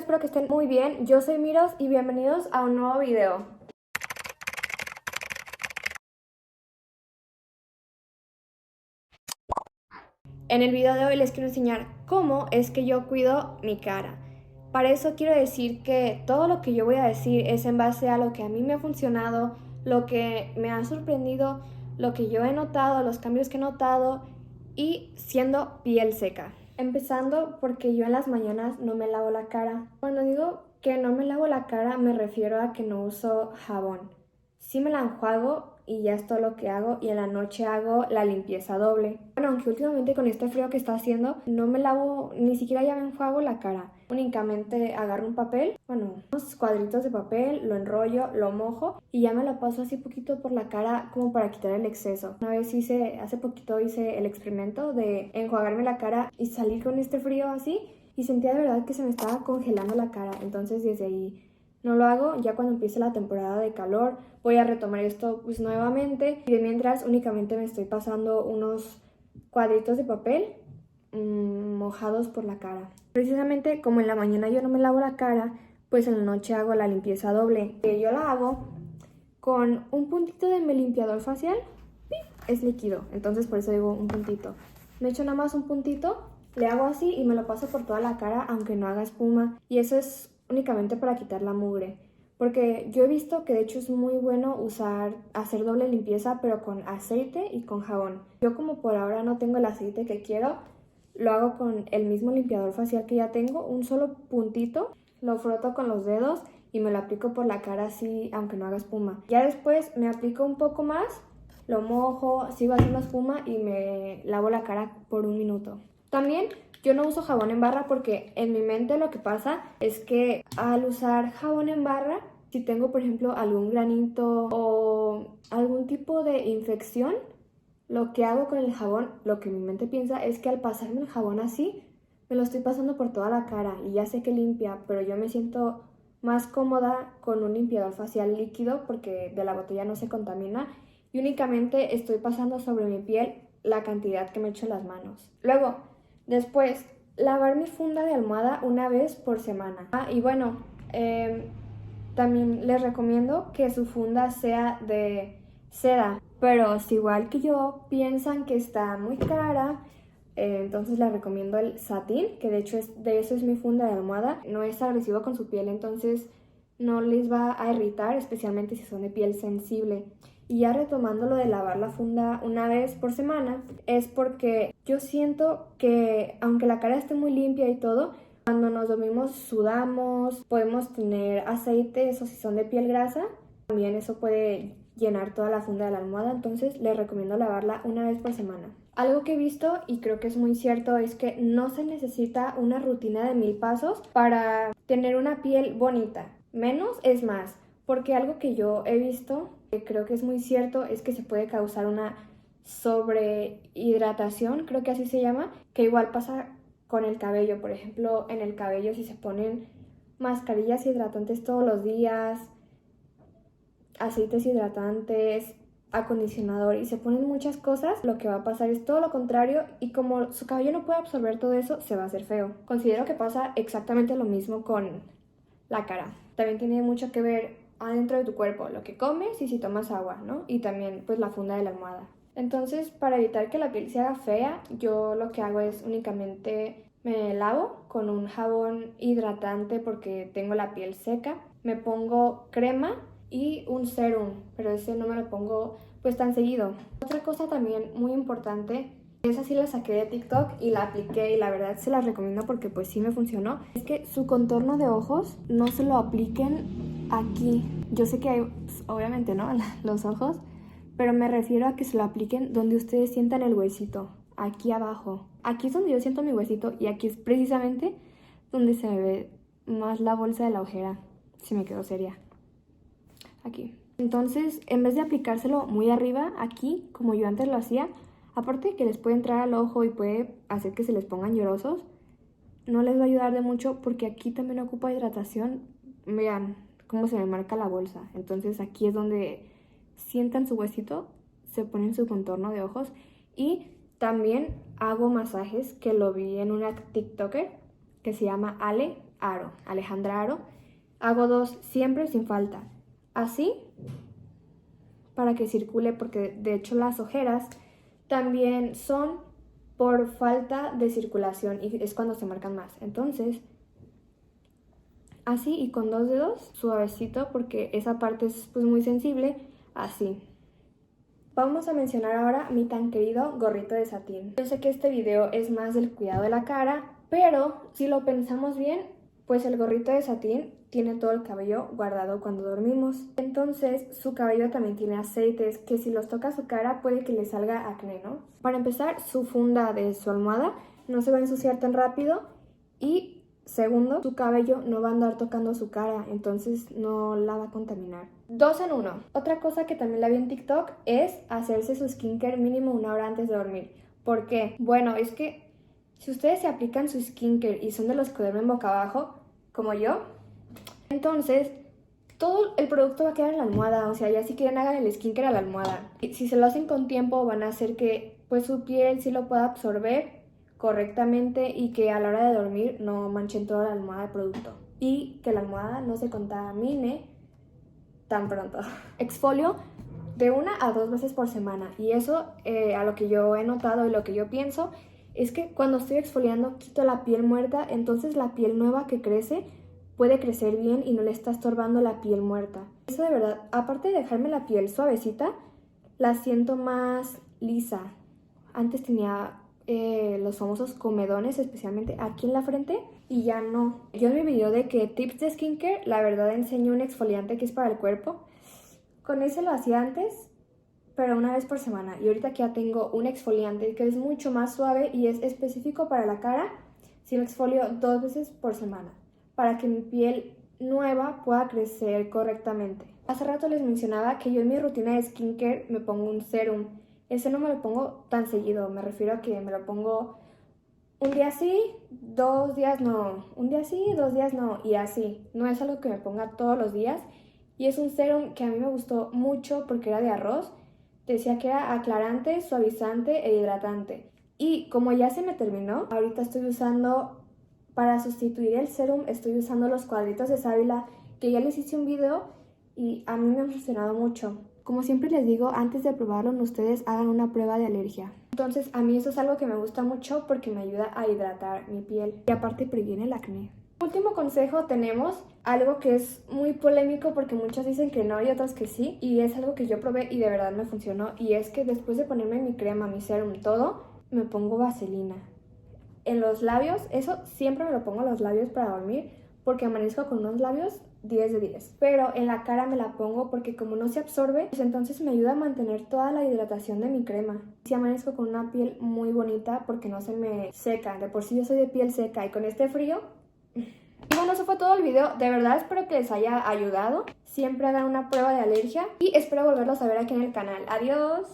Espero que estén muy bien. Yo soy Miros y bienvenidos a un nuevo video. En el video de hoy les quiero enseñar cómo es que yo cuido mi cara. Para eso quiero decir que todo lo que yo voy a decir es en base a lo que a mí me ha funcionado, lo que me ha sorprendido, lo que yo he notado, los cambios que he notado y siendo piel seca. Empezando porque yo en las mañanas no me lavo la cara. Cuando digo que no me lavo la cara me refiero a que no uso jabón. Sí me la enjuago y ya es todo lo que hago, y en la noche hago la limpieza doble. Bueno, aunque últimamente con este frío que está haciendo no me lavo, ni siquiera ya me enjuago la cara. Únicamente agarro un papel, unos cuadritos de papel, lo enrollo, lo mojo y ya me lo paso así poquito por la cara como para quitar el exceso. Una vez hace poquito hice el experimento de enjuagarme la cara y salir con este frío así y sentía de verdad que se me estaba congelando la cara. Entonces desde ahí no lo hago. Ya cuando empiece la temporada de calor voy a retomar esto pues nuevamente, y de mientras únicamente me estoy pasando unos cuadritos de papel mojados por la cara. Precisamente como en la mañana yo no me lavo la cara, pues en la noche hago la limpieza doble. Yo la hago con un puntito de mi limpiador facial. Es líquido, entonces por eso digo un puntito. Me echo nada más un puntito, le hago así y me lo paso por toda la cara aunque no haga espuma, y eso es únicamente para quitar la mugre. Porque yo he visto que de hecho es muy bueno hacer doble limpieza, pero con aceite y con jabón. Yo como por ahora no tengo el aceite que quiero, lo hago con el mismo limpiador facial que ya tengo, un solo puntito, lo froto con los dedos y me lo aplico por la cara así, aunque no haga espuma. Ya después me aplico un poco más, lo mojo, sigo haciendo espuma y me lavo la cara por un minuto. También yo no uso jabón en barra porque en mi mente lo que pasa es que al usar jabón en barra, si tengo por ejemplo algún granito o algún tipo de infección, lo que hago con el jabón, lo que mi mente piensa es que al pasarme el jabón así, me lo estoy pasando por toda la cara y ya sé que limpia, pero yo me siento más cómoda con un limpiador facial líquido porque de la botella no se contamina y únicamente estoy pasando sobre mi piel la cantidad que me echo en las manos. Luego, después, lavar mi funda de almohada una vez por semana. Y bueno, también les recomiendo que su funda sea de seda, pero si igual que yo piensan que está muy cara, entonces les recomiendo el satín, que de hecho de eso es mi funda de almohada. No es agresivo con su piel, entonces no les va a irritar, especialmente si son de piel sensible. Y ya retomando lo de lavar la funda una vez por semana, es porque yo siento que aunque la cara esté muy limpia y todo, cuando nos dormimos sudamos, podemos tener aceite, eso si son de piel grasa, también eso puede llenar toda la funda de la almohada, entonces les recomiendo lavarla una vez por semana. Algo que he visto y creo que es muy cierto es que no se necesita una rutina de 1000 pasos para tener una piel bonita. Menos es más, porque algo que yo he visto, que creo que es muy cierto, es que se puede causar una sobrehidratación, creo que así se llama, que igual pasa con el cabello. Por ejemplo, en el cabello si se ponen mascarillas hidratantes todos los días, aceites hidratantes, acondicionador y se ponen muchas cosas, lo que va a pasar es todo lo contrario, y como su cabello no puede absorber todo eso, se va a hacer feo. Considero que pasa exactamente lo mismo con la cara. También tiene mucho que ver adentro de tu cuerpo, lo que comes y si tomas agua, ¿no? Y también pues la funda de la almohada. Entonces, para evitar que la piel se haga fea, yo lo que hago es únicamente me lavo con un jabón hidratante porque tengo la piel seca. Me pongo crema y un serum, pero ese no me lo pongo pues tan seguido. Otra cosa también muy importante, esa sí la saqué de TikTok y la apliqué y la verdad se las recomiendo porque pues sí me funcionó, es que su contorno de ojos no se lo apliquen aquí. Yo sé que hay, pues, obviamente, ¿no? Los ojos, pero me refiero a que se lo apliquen donde ustedes sientan el huesito, aquí abajo. Aquí es donde yo siento mi huesito y aquí es precisamente donde se me ve más la bolsa de la ojera. Si me quedo seria. Aquí. Entonces, en vez de aplicárselo muy arriba, aquí, como yo antes lo hacía, aparte de que les puede entrar al ojo y puede hacer que se les pongan llorosos, no les va a ayudar de mucho porque aquí también ocupa hidratación. Vean cómo se me marca la bolsa. Entonces aquí es donde sientan su huesito, se ponen su contorno de ojos. Y también hago masajes, que lo vi en una TikToker que se llama Ale. Aro, Alejandra Aro. Hago 2 siempre sin falta. Así, para que circule, porque de hecho las ojeras también son por falta de circulación y es cuando se marcan más. Entonces, así y con 2 dedos, suavecito, porque esa parte es pues muy sensible, así. Vamos a mencionar ahora mi tan querido gorrito de satín. Yo sé que este video es más del cuidado de la cara, pero si lo pensamos bien, pues el gorrito de satín tiene todo el cabello guardado cuando dormimos. Entonces su cabello también tiene aceites que si los toca su cara puede que le salga acné, ¿no? Para empezar, su funda de su almohada no se va a ensuciar tan rápido y segundo, su cabello no va a andar tocando su cara, entonces no la va a contaminar. 2 en 1. Otra cosa que también la vi en TikTok es hacerse su skincare mínimo 1 hora antes de dormir. ¿Por qué? Bueno, es que si ustedes se aplican su skincare y son de los que duermen boca abajo, como yo, entonces todo el producto va a quedar en la almohada. O sea, ya si quieren hagan el skincare a la almohada. Y si se lo hacen con tiempo van a hacer que pues su piel sí lo pueda absorber correctamente y que a la hora de dormir no manchen toda la almohada de producto y que la almohada no se contamine tan pronto. Exfolio de 1 a 2 veces por semana y eso a lo que yo he notado y lo que yo pienso es que cuando estoy exfoliando quito la piel muerta, entonces la piel nueva que crece puede crecer bien y no le está estorbando la piel muerta. Eso de verdad, aparte de dejarme la piel suavecita, la siento más lisa. Antes tenía los famosos comedones, especialmente aquí en la frente, y ya no. Yo en mi video de que tips de skincare, la verdad enseño un exfoliante que es para el cuerpo. Con ese lo hacía antes, pero 1 vez por semana. Y ahorita que ya tengo un exfoliante que es mucho más suave y es específico para la cara, sí me exfolio 2 veces por semana, para que mi piel nueva pueda crecer correctamente. Hace rato les mencionaba que yo en mi rutina de skincare me pongo un serum. Ese no me lo pongo tan seguido, me refiero a que me lo pongo un día sí, 2 días no, un día sí, 2 días no, y así. No es algo que me ponga todos los días. Y es un serum que a mí me gustó mucho porque era de arroz. Decía que era aclarante, suavizante e hidratante. Y como ya se me terminó, ahorita estoy usando, para sustituir el serum, estoy usando los cuadritos de sábila, que ya les hice un video y a mí me han funcionado mucho. Como siempre les digo, antes de probarlo, ustedes hagan una prueba de alergia. Entonces, a mí eso es algo que me gusta mucho porque me ayuda a hidratar mi piel y aparte previene el acné. Último consejo, tenemos algo que es muy polémico porque muchos dicen que no y otros que sí, y es algo que yo probé y de verdad me funcionó, y es que después de ponerme mi crema, mi serum, todo, me pongo vaselina. En los labios, eso siempre me lo pongo en los labios para dormir porque amanezco con unos labios 10 de 10. Pero en la cara me la pongo porque como no se absorbe, pues entonces me ayuda a mantener toda la hidratación de mi crema. Si amanezco con una piel muy bonita porque no se me seca. De por sí yo soy de piel seca y con este frío... Y bueno, eso fue todo el video. De verdad espero que les haya ayudado. Siempre hagan una prueba de alergia y espero volverlos a ver aquí en el canal. Adiós.